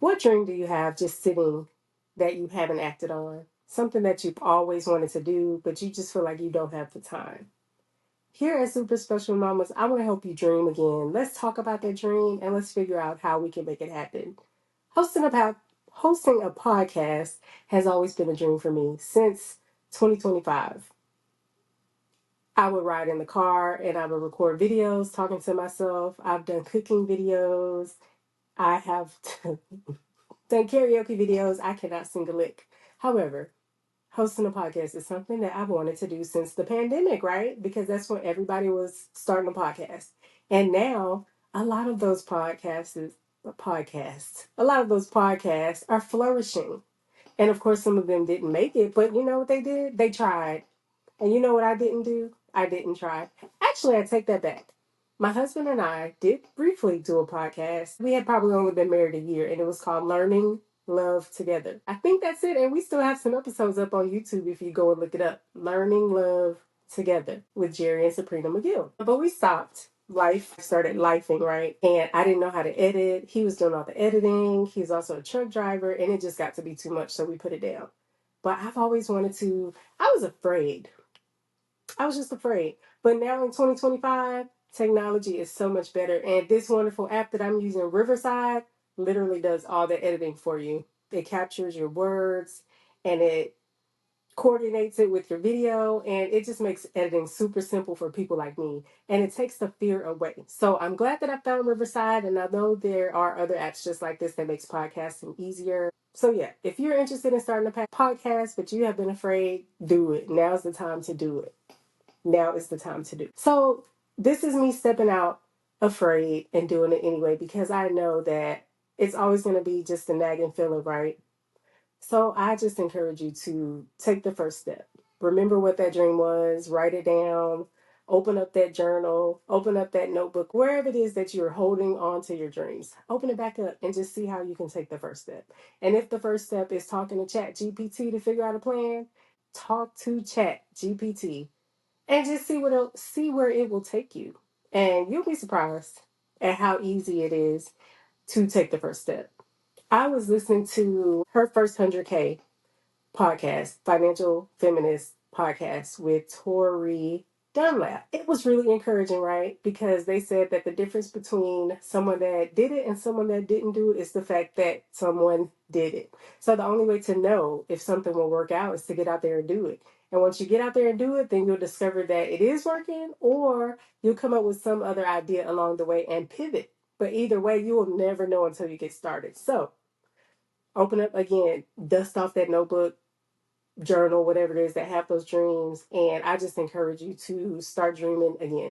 What dream do you have just sitting that you haven't acted on? Something that you've always wanted to do, but you just feel like you don't have the time. Here at Super Special Mamas, I want to help you dream again. Let's talk about that dream and let's figure out how we can make it happen. Hosting a, po- Hosting a podcast has always been a dream for me since 2025. I would ride in the car and I would record videos talking to myself. I've done cooking videos. I have done karaoke videos. I cannot sing a lick. However, hosting a podcast is something that I've wanted to do since the pandemic, right? Because that's when everybody was starting a podcast. And now a lot of those a lot of those podcasts are flourishing. And of course, some of them didn't make it, but you know what they did? They tried. And you know what I didn't do? I didn't try. Actually, I take that back. My husband and I did briefly do a podcast. We had probably only been married a year, and it was called Learning Love Together. I think that's it. And we still have some episodes up on YouTube if you go and look it up. Learning Love Together with Jerry and Sabrina McGill. But we stopped. Life started lifing, right? And I didn't know how to edit. He was doing all the editing. He's also a truck driver, and it just got to be too much, so we put it down. But I've always wanted to, I was afraid. I was just afraid. But now in 2025, technology is so much better. And this wonderful app that I'm using, Riverside, literally does all the editing for you. It captures your words and it coordinates it with your video. And it just makes editing super simple for people like me. And it takes the fear away. So I'm glad that I found Riverside. And I know there are other apps just like this that makes podcasting easier. So yeah, if you're interested in starting a podcast, but you have been afraid, do it. Now's the time to do it. Now is the time to do. So this is me stepping out afraid and doing it anyway because I know that it's always going to be just a nagging feeling, right? So I just encourage you to take the first step. Remember what that dream was, write it down, open up that journal, open up that notebook, wherever it is that you're holding on to your dreams. Open it back up and just see how you can take the first step. And if the first step is talking to Chat GPT to figure out a plan, talk to Chat GPT and just see where it will take you. And you'll be surprised at how easy it is to take the first step. I was listening to her first 100K podcast, Financial Feminist podcast with Tori Dunlap. It was really encouraging, right? Because they said that the difference between someone that did it and someone that didn't do it is the fact that someone did it. So the only way to know if something will work out is to get out there and do it. And once you get out there and do it, then you'll discover that it is working, or you'll come up with some other idea along the way and pivot. But either way, you will never know until you get started. So open up again, dust off that notebook, journal, whatever it is that have those dreams. And I just encourage you to start dreaming again.